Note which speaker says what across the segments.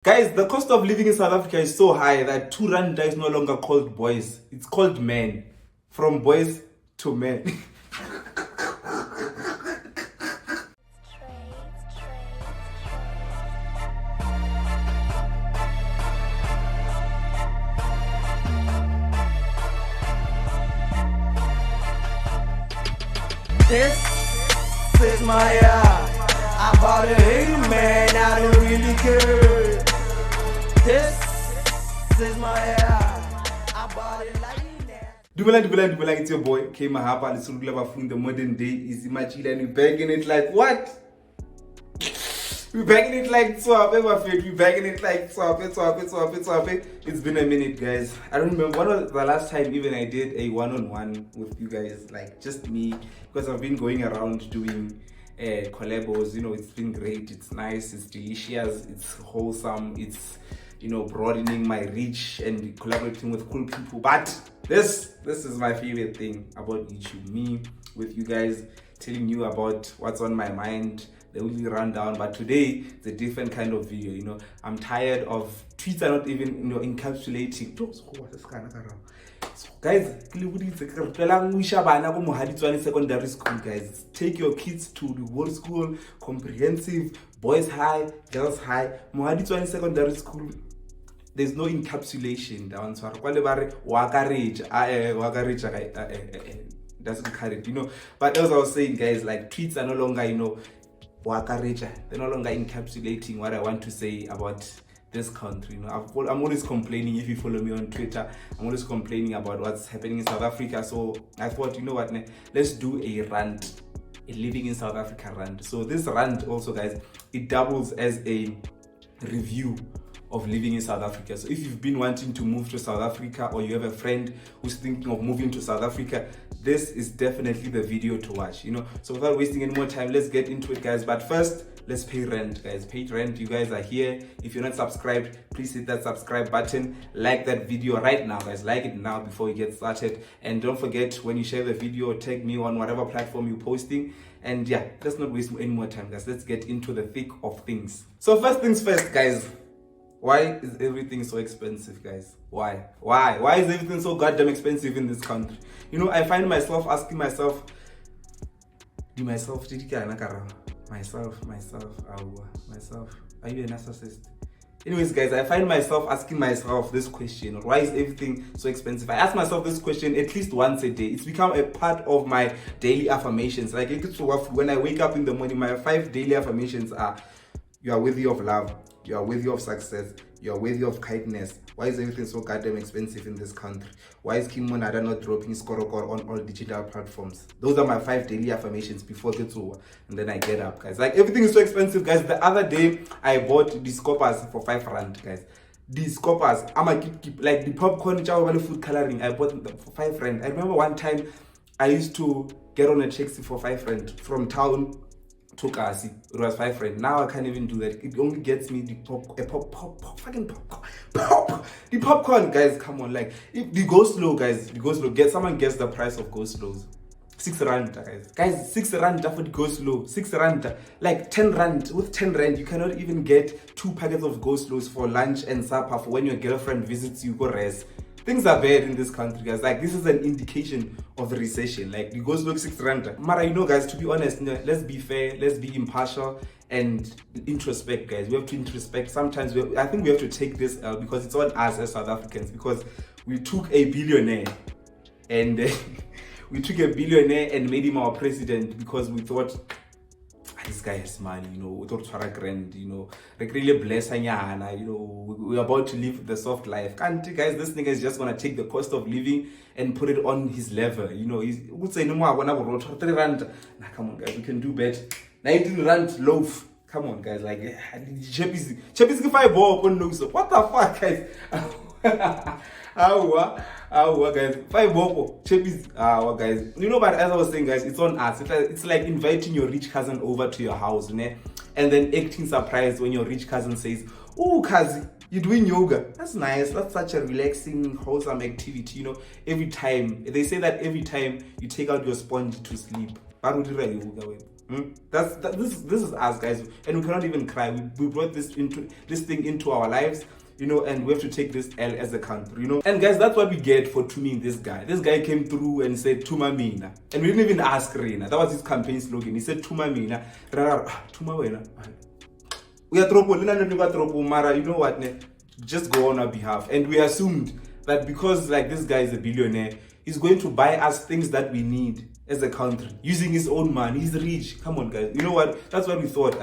Speaker 1: Guys, the cost of living in South Africa is so high that 2 rand is no longer called boys. It's called men. From boys to men.
Speaker 2: This is my yall. I bought a hater, man, I don't really care. This is my yall. I bought it like that.
Speaker 1: Duuuuumelang, it's your boy, Mahapa. Let's look at the modern day. Is Imagine and we're bagging it like what? We're bagging it like swap, we're bagging it like swap. It's been a minute, guys. I don't remember when was the last time even I did a one-on-one with you guys, like just me, because I've been going around doing collabos. You know, it's been great, it's nice, it's delicious, it's wholesome, it's, you know, broadening my reach and collaborating with cool people. But this is my favorite thing about YouTube, me with you guys, telling you about what's on my mind, the weekly rundown. But today it's a different kind of video. You know, I'm tired of tweets are not even, you know, encapsulating. So guys, secondary school, guys, take your kids to the world school, comprehensive, boys high, girls high, Mohadi secondary school. There's no encapsulation down to doesn't carry it, you know. But as I was saying, guys, like tweets are no longer, you know, they're no longer encapsulating what I want to say about this country. You know, I'm always complaining. If you follow me on Twitter, I'm always complaining about what's happening in South Africa. So I thought, you know what, let's do a rant, a living in South Africa rant. So this rant also, guys, it doubles as a review of living in South Africa. So if you've been wanting to move to South Africa, or you have a friend who's thinking of moving to South Africa, this is definitely the video to watch, you know. So without wasting any more time, let's get into it, guys. But first, let's pay rent, guys. Pay rent. You guys are here. If you're not subscribed, please hit that subscribe button. Like that video right now, guys. Like it now before we get started. And don't forget, when you share the video, tag me on whatever platform you're posting. And yeah, let's not waste any more time, guys. Let's get into the thick of things. So first things first, guys. Why is everything so expensive, guys? Why is everything so goddamn expensive in this country? You know, I find myself asking myself, are you a narcissist? Anyways, guys, I find myself asking myself this question: why is everything so expensive? I ask myself this question at least once a day. It's become a part of my daily affirmations. Like, when I wake up in the morning, my 5 daily affirmations are: you are worthy of love, you are worthy of success, you are worthy of kindness. Why is everything so goddamn expensive in this country? Why is Kim Monada not dropping Skorokor on all digital platforms? Those are my 5 daily affirmations before it's over. And then I get up, guys. Like, everything is so expensive, guys. The other day, I bought these coppers for 5 rand, guys. These coppers, I'ma keep like the popcorn, food coloring, I bought them for 5 rand. I remember one time I used to get on a taxi for 5 rand from town to Kasi. It was 5 rand. Now I can't even do that. It only gets me the popcorn, guys. Come on, like, if the go slow, guys, someone guess the price of go slows. 6 rand, guys, 6 rand for the go slow. 6 rand, like 10 rand. With 10 rand, you cannot even get 2 packets of go slows for lunch and supper for when your girlfriend visits you. Go rest. Things are bad in this country, guys. Like, this is an indication of the recession. Like, the goes look 6 rand. Mara, you know, guys, to be honest, let's be fair, let's be impartial and introspect, guys. We have to introspect. Sometimes I think we have to take this because it's on us as South Africans, because we took a billionaire and and made him our president because we thought, this guy has money, you know, we thought grand, you know, like really bless, you know, we're about to live the soft life. Can't, guys, this nigga is just gonna take the cost of living and put it on his level, you know. He would say, no more, I want 3 rand. Nah, come on, guys, we can do better. 19 rand loaf. Come on, guys, like, Chepis if I bought on no, so what the fuck, guys? Guys, 5 bobo, Chepis, guys. You know, but as I was saying, guys, it's on us. It's like inviting your rich cousin over to your house, and then acting surprised when your rich cousin says, "Oh, Kazi, you're doing yoga. That's nice. That's such a relaxing, wholesome activity." You know, every time they say that every time you take out your sponge to sleep, yoga. This is us, guys, and we cannot even cry. We brought this thing into our lives, and we have to take this L as a country, And guys, that's what we get for tuning this guy. This guy came through and said Tuma Mina, and we didn't even ask Rena. That was his campaign slogan. He said Tuma Mina, Tuma Wena. We are tropo, Mara. You know what? Just go on our behalf, and we assumed that because this guy is a billionaire, he's going to buy us things that we need as a country using his own money. He's rich. Come on, guys. You know what? That's what we thought.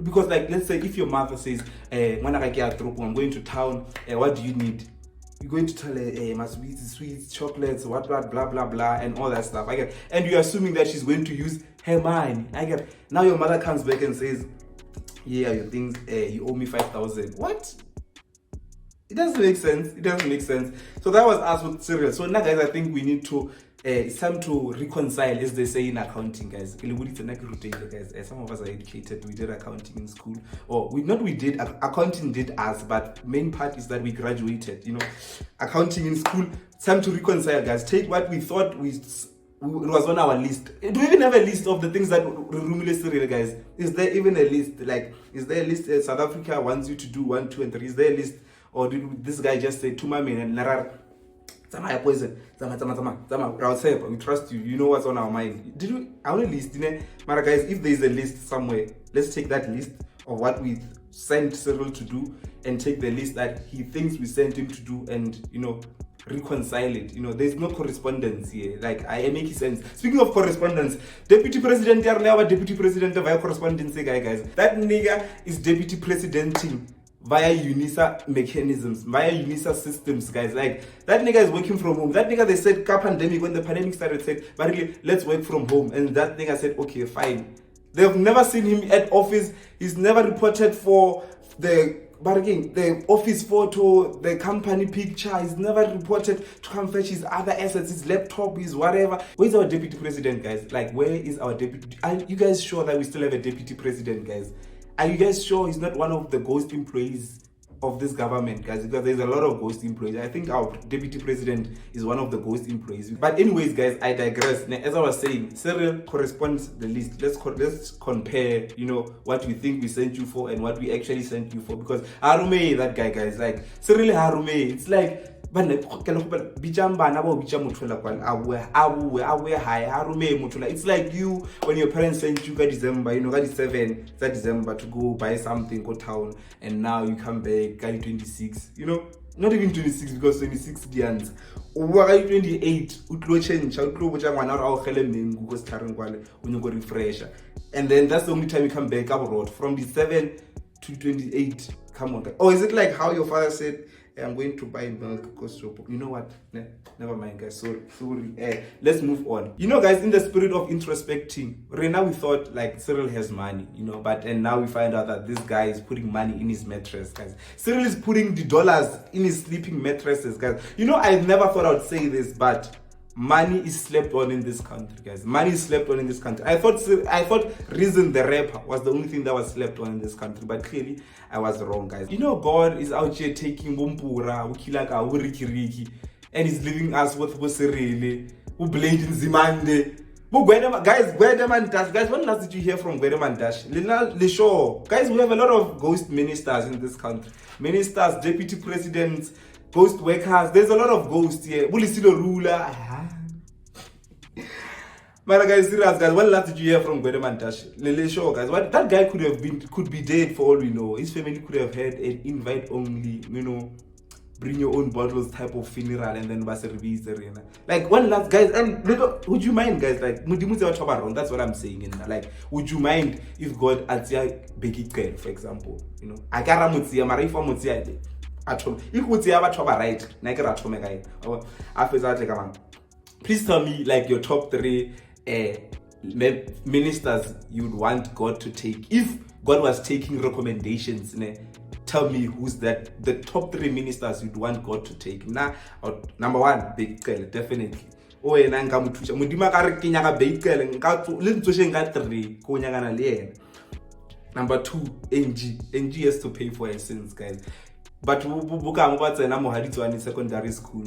Speaker 1: Because let's say if your mother says, I'm going to town, what do you need? You're going to tell her, must be sweets, chocolates, what, blah, blah, blah, and all that stuff. And you're assuming that she's going to use her money. Now your mother comes back and says, yeah, your things, you owe me 5,000. What? It doesn't make sense. So that was us with cereal. So now, guys, I think we need to, it's time to reconcile, as they say in accounting, guys. Some of us are educated. We did accounting in school. Accounting did us, but main part is that we graduated. Accounting in school. It's time to reconcile, guys. Take what we thought it was on our list. Do we even have a list of the things that Rumile cereal, guys? Is there even a list? Is there a list South Africa wants you to do 1, 2, and 3? Is there a list? Or did this guy just say Tuma Mina and Narar? Zama poison. Zama, we trust you. You know what's on our mind. Did we? I want a list, Mara, guys, if there is a list somewhere, let's take that list of what we sent Cyril to do and take the list that he thinks we sent him to do and, reconcile it. There's no correspondence here. I make sense. Speaking of correspondence, Deputy President Deputy President via correspondence, guys. That nigga is Deputy Presidenting via UNISA mechanisms, via UNISA systems, guys. That nigga is working from home. That nigga, they said, pandemic, when the pandemic started, said, but really, let's work from home. And that nigga said, okay, fine. They've never seen him at office. He's never reported for the office photo, the company picture. He's never reported to come fetch his other assets, his laptop, his whatever. Where's our deputy president, guys? Where is our deputy? Are you guys sure that we still have a deputy president, guys? Are you guys sure he's not one of the ghost employees of this government, guys? Because there's a lot of ghost employees. I think our deputy president is one of the ghost employees. But anyways, guys, I digress. Now, as I was saying, Cyril corresponds the list. Let's compare, what we think we sent you for and what we actually sent you for. Because Harume, that guy, guys, Cyril Harume, it's it's like you when your parents sent you December, 7 to go buy something, go town, and now you come back 26, not even 26 because 26 dians. 28 refresher, and then that's the only time you come back abroad from the 7 to 28. Come on, guys. Or is it like how your father said, I'm going to buy milk because you know what? Never mind, guys. Sorry. Let's move on. Guys, in the spirit of introspecting, right now we thought Cyril has money, and now we find out that this guy is putting money in his mattress, guys. Cyril is putting the dollars in his sleeping mattresses, guys. I never thought I would say this, but money is slept on in this country, guys. Money is slept on in this country. I thought Reason the rapper was the only thing that was slept on in this country, but clearly I was wrong, guys. God is out here taking Bumpura, Ukilaka, Urikiriki, and he's leaving us with Bosirele, who blade in Zimande. Guys, Gwedeman Dash. Guys, when last did you hear from Gwedeman Dash? Guys, we have a lot of ghost ministers in this country. Ministers, deputy presidents, ghost workers. There's a lot of ghosts here. Bulisilo ruler. But guys, serious guys, when last did you hear from Gwedeman Dash? Guys, what that guy could be dead for all we know. His family could have had an invite only, bring your own bottles type of funeral, and then service arena. One last guys, and would you mind, guys? That's what I'm saying. Would you mind if God atia Begit, for example? I can't Marifa if we right, please tell me your top 3 ministers you'd want God to take. If God was taking recommendations, tell me who's that. The top 3 ministers you'd want God to take. Number 1, Big Girl, definitely. Number 2, NG has to pay for her sins, guys. But in secondary school,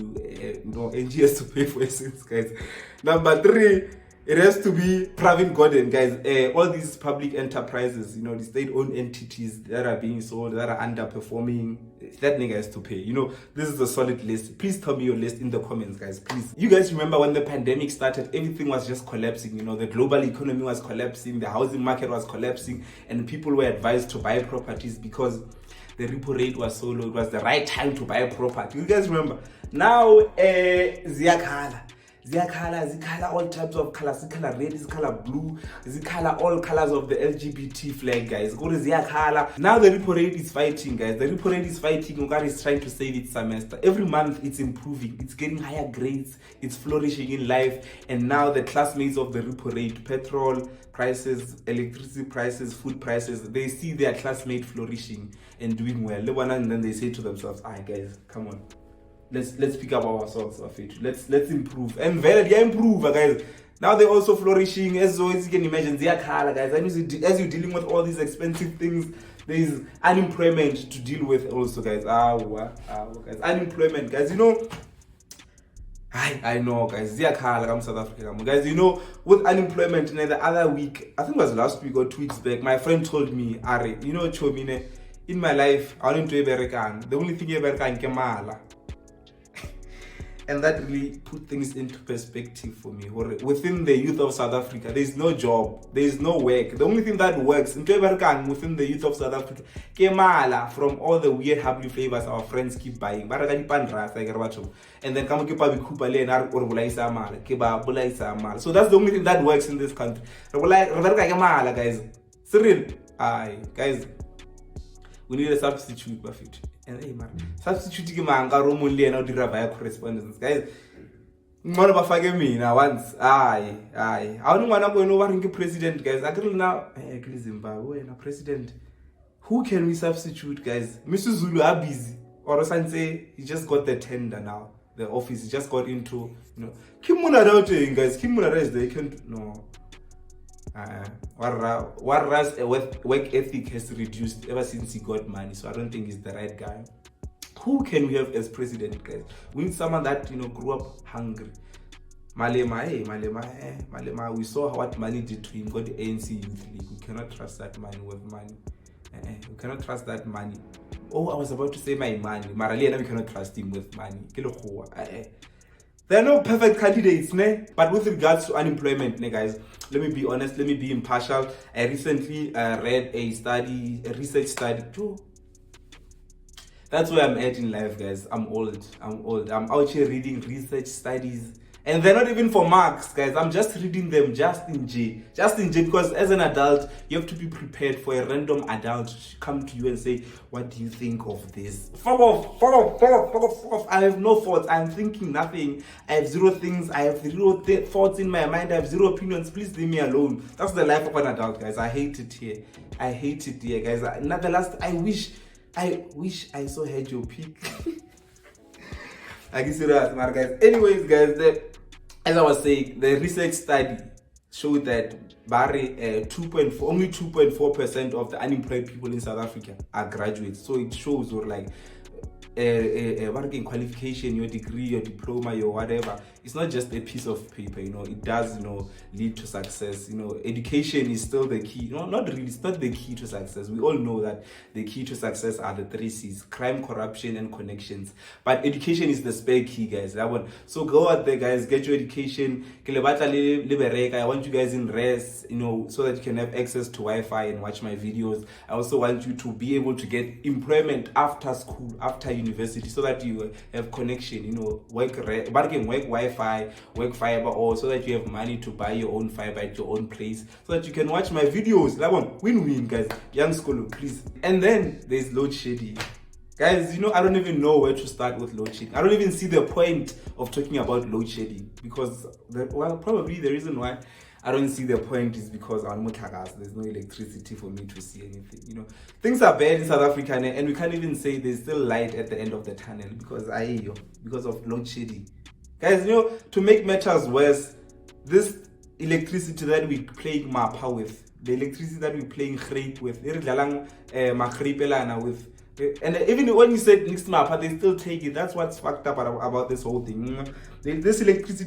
Speaker 1: NG has to pay for her sins, guys. Number 3, It has to be Pravin Gordhan, guys. All these public enterprises, the state-owned entities that are being sold, that are underperforming, that nigga has to pay. This is a solid list. Please tell me your list in the comments, guys, please. You guys remember when the pandemic started, everything was just collapsing. The global economy was collapsing, the housing market was collapsing, and people were advised to buy properties because the repo rate was so low. It was the right time to buy a property. You guys remember? Now, ziyakhala all types of colors, color red, color blue, color all colors of the LGBT flag, guys. Now the repo rate is fighting, guys. The repo rate is fighting. Uganda is trying to save its semester. Every month it's improving, it's getting higher grades, it's flourishing in life. And now the classmates of the repo rate, petrol prices, electricity prices, food prices, they see their classmate flourishing and doing well. And then they say to themselves, guys, come on. Let's pick up ourselves, let's improve. And very improve, guys. Now they're also flourishing, as you can imagine. They are color, guys. And as you're dealing with all these expensive things, there is unemployment to deal with also, guys. Guys, unemployment, guys. I know, guys. They are color. I'm South Africa, guys. With unemployment, the other week, I think it was last week or 2 weeks back, my friend told me, Ari, Chomine, in my life, I don't do American. The only thing American is mala. And that really put things into perspective for me. Within the youth of South Africa, there is no job, there is no work. The only thing that works within the youth of South Africa, kemala from all the weird happy flavors our friends keep buying. And then come keep so that's the only thing that works in this country. Guys. Cyril, guys, we need a substitute, Buffett. And hey, man, substituting my Romuli and Audira via correspondence, guys. One of a me now once. I don't want to go over to president, guys. I can now Zimbabwe and a president. Who can we substitute, guys? Mr. Zulu are busy. Or say he just got the tender now. The office he just got into, Kimuna doubting, guys. Kimuna is they can't no. Warra's work ethic has reduced ever since he got money, so I don't think he's the right guy. Who can we have as president, guys? We need someone that grew up hungry. Malema, we saw what money did to him. Got the ANC Youth League. We cannot trust that money with money. We cannot trust that money. Oh, I was about to say my money. Maraliana, we cannot trust him with money. There are no perfect candidates, but with regards to unemployment, guys, let me be honest, let me be impartial. I recently read a research study too. That's where I'm at in life, guys. I'm old. I'm out here reading research studies. And they're not even for marks, guys. I'm just reading them just in J, because as an adult, you have to be prepared for a random adult to come to you and say, what do you think of this? Fuck off. I have no thoughts. I'm thinking nothing. I have zero things. I have zero thoughts in my mind. I have zero opinions. Please leave me alone. That's the life of an adult, guys. I hate it here, guys. I wish I saw had your peak. I guess guys. Anyways, guys, as I was saying, the research study showed that only 2.4% of the unemployed people in South Africa are graduates. So it shows working qualification, your degree, your diploma, your whatever. It's not just a piece of paper, it does, lead to success. Education is still the key. Not really, it's not the key to success. We all know that the key to success are the 3 C's: crime, corruption, and connections. But education is the spare key, guys. So go out there, guys, get your education. I want you guys in rest, so that you can have access to Wi-Fi and watch my videos. I also want you to be able to get employment after school, after university, so that you have connection, work Wi-Fi, work fiber, or so that you have money to buy your own fiber at your own place, so that you can watch my videos. Win-win, guys. Young school, please. And then there's load shedding. Guys, I don't even know where to start with load shedding. I don't even see the point of talking about load shedding, because probably the reason why I don't see the point is because there's no electricity for me to see anything. Things are bad in South Africa, and we can't even say there's still light at the end of the tunnel because of load shedding. Guys, to make matters worse, this electricity that we're playing Mahapa with, the electricity that we're playing Rant with, and even when you said next Mahapa, they still take it. That's what's fucked up about this whole thing. This electrity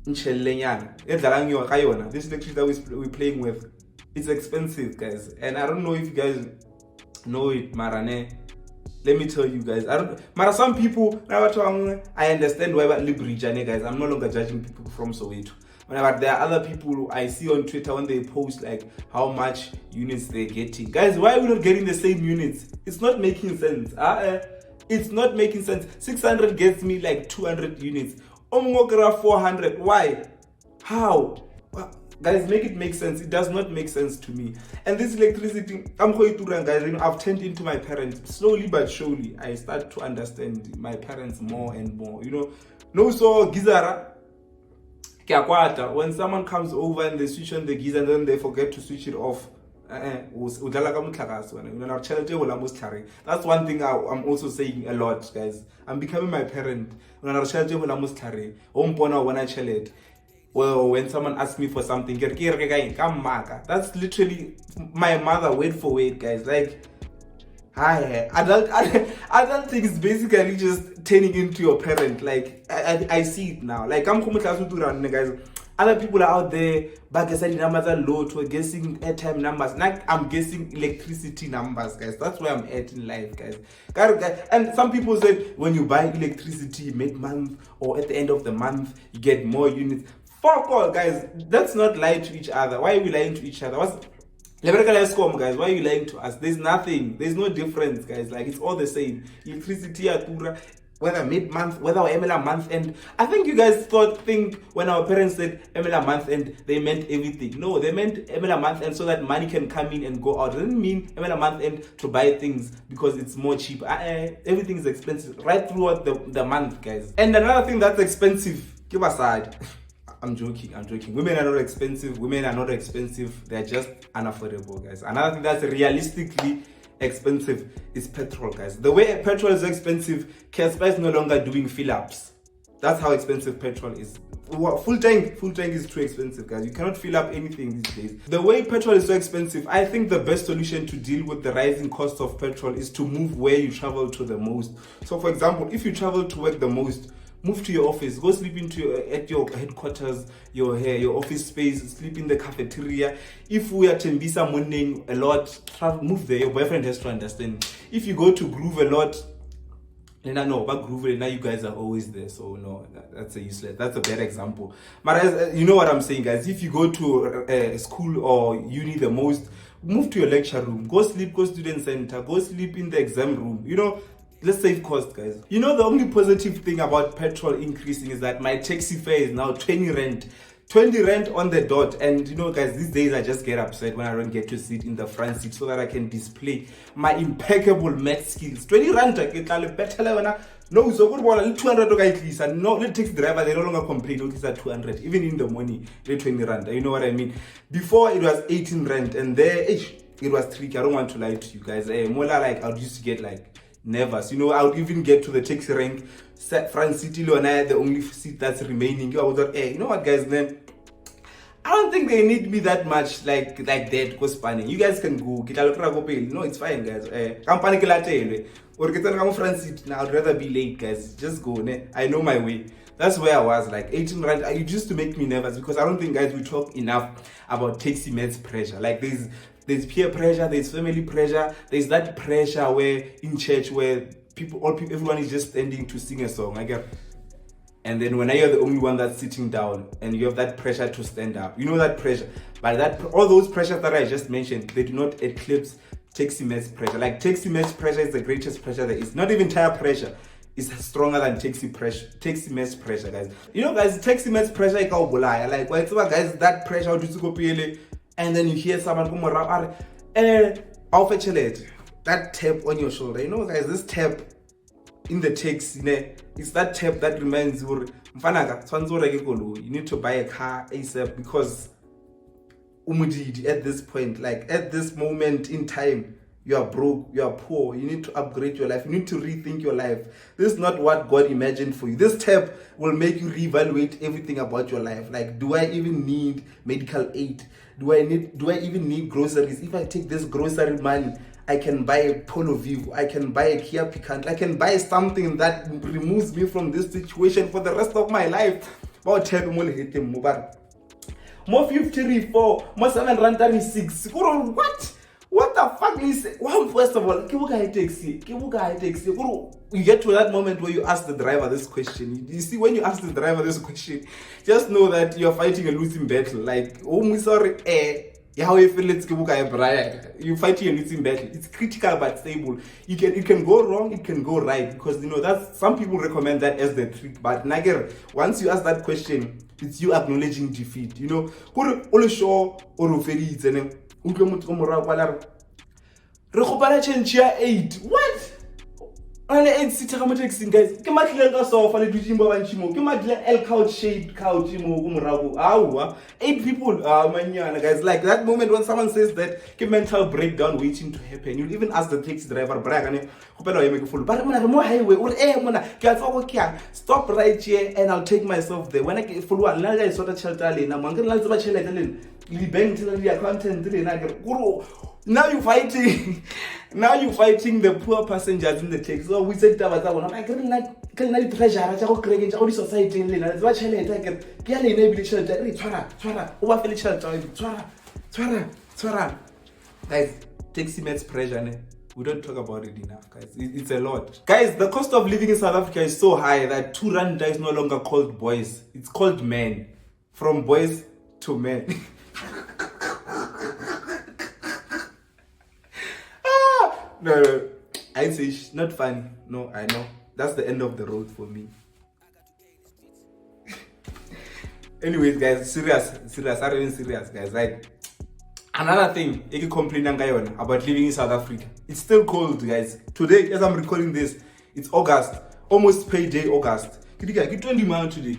Speaker 1: This electricity that we're playing with, it's expensive, guys. And I don't know if you guys know it, Marane. Let me tell you guys. Mara, some people, I understand why guys. I'm no longer judging people from Soweto. But there are other people I see on Twitter when they post like how much units they're getting. Guys, why are we not getting the same units? It's not making sense. It's not making sense. 600 gets me like 200 units. 400. Why? How? Guys, make it make sense. It does not make sense to me. And this electricity, I'm going to run, guys. I've turned into my parents. Slowly but surely, I start to understand my parents more and more. No, so Gizara. When someone comes over and they switch on the geyser and then they forget to switch it off. That's one thing I'm also saying a lot, guys. I'm becoming my parent. Well, when someone asks me for something, that's literally my mother, word for word, guys. Like, adulting is basically just turning into your parent. Like, I see it now. Like, guys. Other people are out there, guessing numbers are low, to guessing airtime numbers. Like, I'm guessing electricity numbers, guys. That's where I'm at in life, guys. And some people said when you buy electricity mid-month or at the end of the month, you get more units. Fuck all, guys. Let's not lie to each other. Why are we lying to each other? Guys, why are you lying to us? There's nothing. There's no difference, guys. Like, it's all the same. Electricity, whether mid-month, whether Emela month end. I think you guys think when our parents said Emela month end, they meant everything. No, they meant Emela month end so that money can come in and go out. It doesn't mean Emela month end to buy things because it's more cheap. Everything is expensive right throughout the month, guys. And another thing that's expensive, give aside. I'm joking. Women are not expensive. They're just unaffordable, guys. Another thing that's realistically expensive is petrol, guys. The way petrol is expensive, Casper is no longer doing fill-ups. That's how expensive petrol is. Full tank is too expensive, guys. You cannot fill up anything these days. The way petrol is so expensive, I think the best solution to deal with the rising cost of petrol is to move where you travel to the most. So, for example, if you travel to work the most, move to your office. Go sleep at your headquarters, your office space. Sleep in the cafeteria. If we are Tembisa morning a lot, move there. Your boyfriend has to understand. If you go to Groove a lot, but Groove, now you guys are always there. So no, that's that's a bad example. But you know what I'm saying, guys. If you go to school or uni the most, move to your lecture room. Go sleep. Go student center. Go sleep in the exam room. Let's save cost, guys. The only positive thing about petrol increasing is that my taxi fare is now 20 rand. 20 rand on the dot. And guys, these days I just get upset when I don't get to sit in the front seat so that I can display my impeccable math skills. 20 rand, no, so good one, 200 at least. And no, the taxi driver, they no longer complain, at least at 200. Even in the morning, they 20 rand. You know what I mean? Before it was 18 rand, and there, it was tricky. I don't want to lie to you guys. More like I used to get like nervous. I would even get to the taxi rank, front seat, the only seat that's remaining. I was like, you know what, guys, then I don't think they need me that much like that because spanning. You guys can go. No, it's fine, guys. Or get on front seat. Now I'd rather be late, guys. Just go. I know my way. That's where I was, like 18 rand. It used to make me nervous because I don't think, guys, we talk enough about taxi mates pressure. Like there's peer pressure, there's family pressure, there's that pressure where in church where everyone is just standing to sing a song. And then when you're the only one that's sitting down and you have that pressure to stand up, that pressure. But all those pressures that I just mentioned, they do not eclipse taxi mates pressure. Like taxi mates pressure is the greatest pressure there is. Not even tire pressure. It's stronger than taxi mates pressure, guys. Guys, taxi mates pressure is like when guys that pressure to go pay, and then you hear someone come around, I'll fetch that tap on your shoulder. Guys, this tap in the taxi, it's that tap that reminds you, you need to buy a car ASAP because at this point, like at this moment in time, you are broke, you are poor, you need to upgrade your life, you need to rethink your life. This is not what God imagined for you. This tap will make you reevaluate everything about your life. Like, do I even need medical aid? Do I even need groceries? If I take this grocery money, I can buy a Polo Vivo, I can buy a Kia Picanto, I can buy something that removes me from this situation for the rest of my life. About 10 more hit them more. More 54, more 736. What the fuck is it? Well, first of all, you get to that moment where you ask the driver this question. You see, when you ask the driver this question, just know that you're fighting a losing battle. Like, oh, sorry, how you feel? You're fighting a losing battle. It's critical but stable. It can go wrong, it can go right, because that's some people recommend that as the trick. But Nager, once you ask that question, it's you acknowledging defeat. All sure or change 8. What? Only 8 seater taxi, guys. Come at the sofa, the Jimbo and Chimo. Come at the L couch shaped couch, 8 people, guys. Like that moment when someone says that, give mental breakdown waiting to happen. You'll even ask the taxi driver, Bragane, but more highway, or stop right here and I'll take myself there. When I get full one, I sort of shelter, I'm going to now you're fighting. Now you're fighting the poor passengers in the taxi. So we said, I'm like, treasure. I society. Guys, taxi mates pressure. We don't talk about it enough, guys. It's a lot. Guys, the cost of living in South Africa is so high that 2 rand is no longer called boys. It's called men. From boys to men. No, I'd say not funny. No, I know. That's the end of the road for me. Anyways, guys, serious. I'm even serious, guys. Like, another thing, I can complain about living in South Africa. It's still cold, guys. Today, as I'm recording this, it's August. Almost payday August. Get 20 miles today.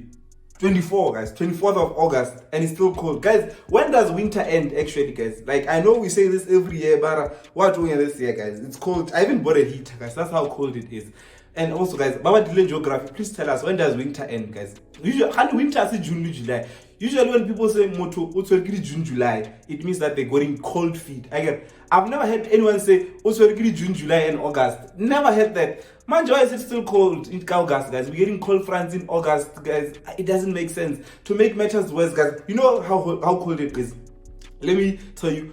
Speaker 1: 24, guys. 24th of August. And it's still cold. Guys, when does winter end, actually, guys? Like, I know we say this every year, but what doing this year, guys? It's cold. I even bought a heater, guys. That's how cold it is. And also, guys, Baba Dylan Geography, please tell us, when does winter end, guys? Usually, winter is June, July. Usually, when people say Moto, June, July, it means that they're going cold feet. I've never heard anyone say June, July, and August. Never heard that. Man, why is it still cold in August, guys? We're getting cold fronts in August, guys. It doesn't make sense. To make matters worse, guys, you know how cold it is. Let me tell you,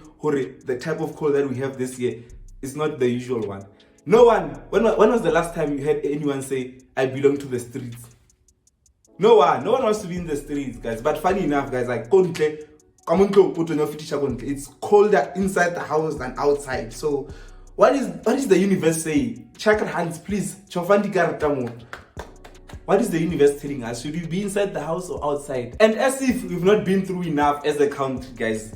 Speaker 1: the type of cold that we have this year is not the usual one. No one. When was the last time you heard anyone say, I belong to the streets? No one wants to be in the streets, guys. But funny enough, guys, like, it's colder inside the house than outside. So what is the universe saying? Check your hands, please. What is the universe telling us? Should we be inside the house or outside? And as if we've not been through enough as a country, guys,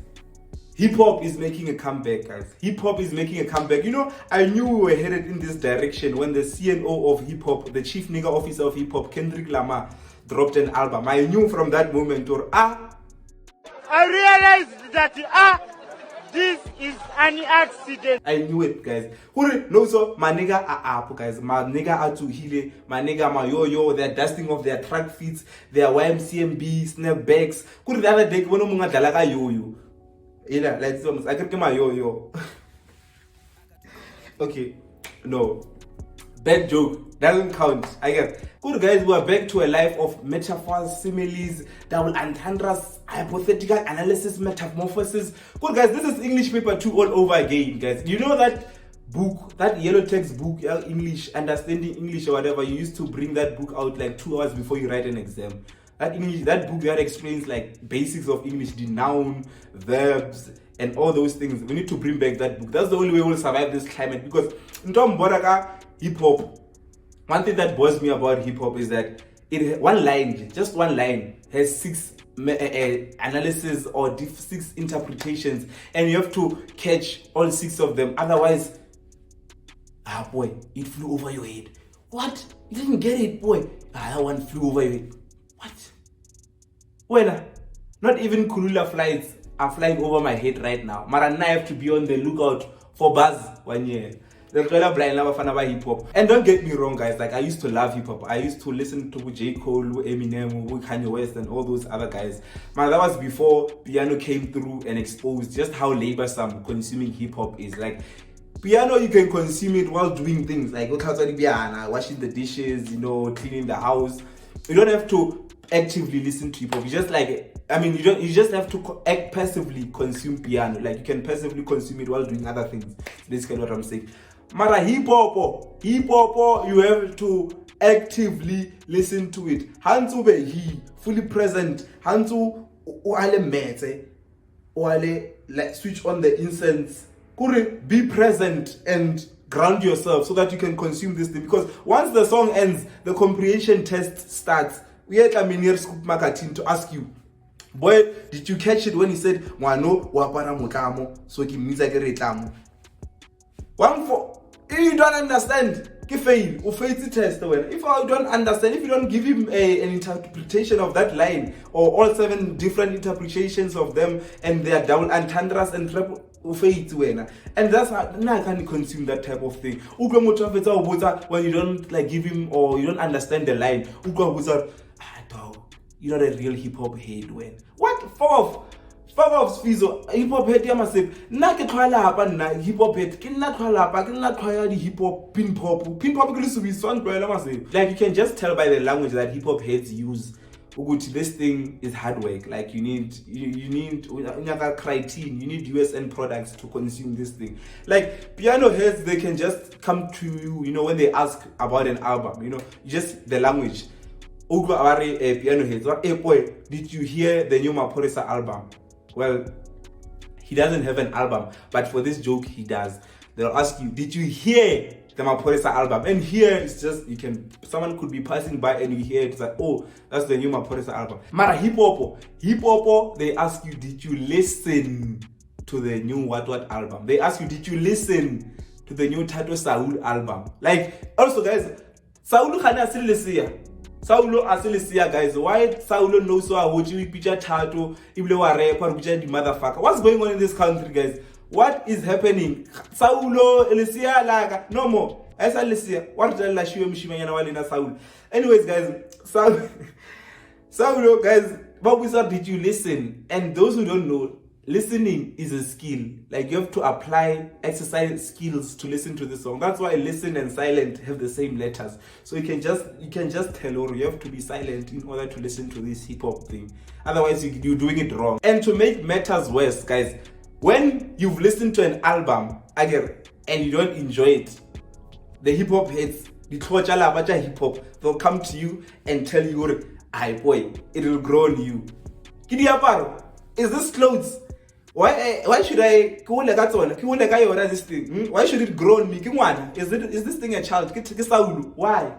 Speaker 1: hip-hop is making a comeback, guys. Hip-hop is making a comeback. I knew we were headed in this direction when the CNO of hip-hop, the chief nigger officer of hip-hop, Kendrick Lamar, dropped an album. I knew from that moment,
Speaker 3: I realized that, this is an accident.
Speaker 1: I knew it, guys. No, so my nigga are up, guys. My nigga are to heal. My nigga, my yo, they're dusting off their track feet, their YMCMB, snapbacks. The other day, when I'm dalaga yo. Yeah, like some, I can get my yo. Okay, no. Bad joke. Doesn't count. I get. Good, guys, we are back to a life of metaphors, similes, double entendres, hypothetical analysis, metamorphosis. Good, guys, this is English paper 2 all over again, guys. You know that book, that yellow text book, English, Understanding English or whatever, you used to bring that book out like 2 hours before you write an exam. That book that explains like basics of English, the noun, verbs, and all those things. We need to bring back that book. That's the only way we'll survive this climate, because in terms of hip-hop, one thing that bothers me about hip-hop is that just one line has 6 analysis or 6 interpretations, and you have to catch all 6 of them. Otherwise, boy, it flew over your head. What? You didn't get it, boy. That one flew over your head. What? Well, not even Kulula flights are flying over my head right now. Marana, I have to be on the lookout for buzz 1 year. And don't get me wrong, guys, like I used to love hip-hop. I used to listen to J. Cole, Eminem, Kanye West, and all those other guys. Man, that was before piano came through and exposed just how laborsome consuming hip-hop is. Like, piano, you can consume it while doing things like washing the dishes, cleaning the house. You don't have to actively listen to hip hop. You just like, I mean, you just have to passively consume piano. Like you can passively consume it while doing other things. Basically what I'm saying. Mara hip hop, you have to actively listen to it. Hantu be he fully present. Hantu wale mete, wale like switch on the incense. Kure, be present and ground yourself so that you can consume this thing. Because once the song ends, the comprehension test starts. We had a mini scoop marketing to ask you, boy, did you catch it when he said "Mwano wapara mutamo so ki means like retamo"? One for if you don't understand, you fail. You fail the test. If you don't understand, if you don't give him an interpretation of that line or all 7 different interpretations of them and their double entendres and triple. And that's how I can't consume that type of thing. When you don't like give him or you don't understand the line, you're not a real hip hop head. When what fuck off Sfizo, hip hop head yamasif. Na ke khwala hapa na hip hop head. Ke nna khwala hapa, ke nna khwaya di hip hop pin pop. Pin pop ke le subiswa ntwela masif. Like you can just tell by the language that hip hop heads use. This thing is hard work. Like you need creatine, you need USN products to consume this thing. Like piano heads, they can just come to you, when they ask about an album, just the language. Piano heads, hey boy, did you hear the new Mahapa album? Well, he doesn't have an album, but for this joke he does. They'll ask you, did you hear the Mahapa album? And here it's just, someone could be passing by and you hear it, it's like, oh, that's the new Mahapa album. Mara hip hop, they ask you, did you listen to the new what album? They ask you, did you listen to the new Tato Saul album? Like, also guys, Saul khana asilisiya. Saulo asilisiya guys. Why Saulo knows so how you picture Tato, ibile wa rapper, picture the motherfucker. What's going on in this country, guys? What is happening? Saulo Elisia laga no more. Esa Elisia. What the la shiwe mshimenya na wale na Saul. Anyways, guys, Saulo guys, but wizard, did you listen? And those who don't know, listening is a skill. Like you have to exercise skills to listen to the song. That's why listen and silent have the same letters. So you can just tell, or you have to be silent in order to listen to this hip hop thing. Otherwise, you're doing it wrong. And to make matters worse, guys, when you've listened to an album again and you don't enjoy it, the hip hop heads, the Tlocha hip hop, they'll come to you and tell you, "Ay boy, it will grow on you." Is this clothes? Why should I this thing? Why should it grow on me? Is this thing a child? Why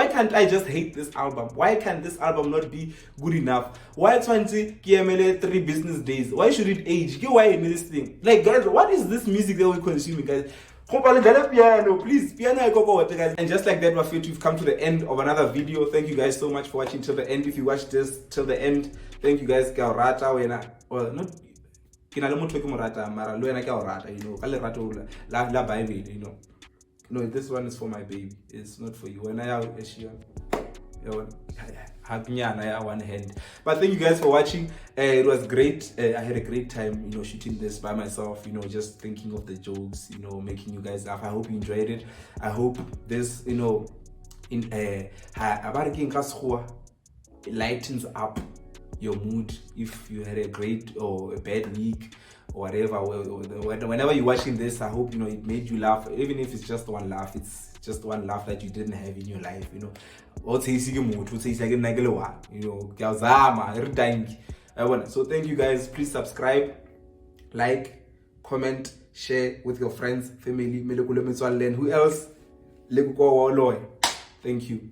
Speaker 1: can't I just hate this album? Why can this album not be good enough? Why 20 KML 3 business days? Why should it age? Why in this thing? Like guys, what is this music that we're consuming, guys? Piano, please, piano, guys. And just like that, we've come to the end of another video. Thank you guys so much for watching till the end. If you watched this till the end, thank you guys. Well, not no, this one is for my baby. It's not for you. When I have one hand. But thank you guys for watching. It was great. I had a great time, shooting this by myself, just thinking of the jokes, making you guys laugh. I hope you enjoyed it. I hope this, it lightens up your mood if you had a great or a bad week or whatever. Whenever you're watching this, I hope it made you laugh. Even if it's just one laugh, it's just one laugh that you didn't have in your life. So thank you guys. Please subscribe, like, comment, share with your friends, family. Who else? Thank you.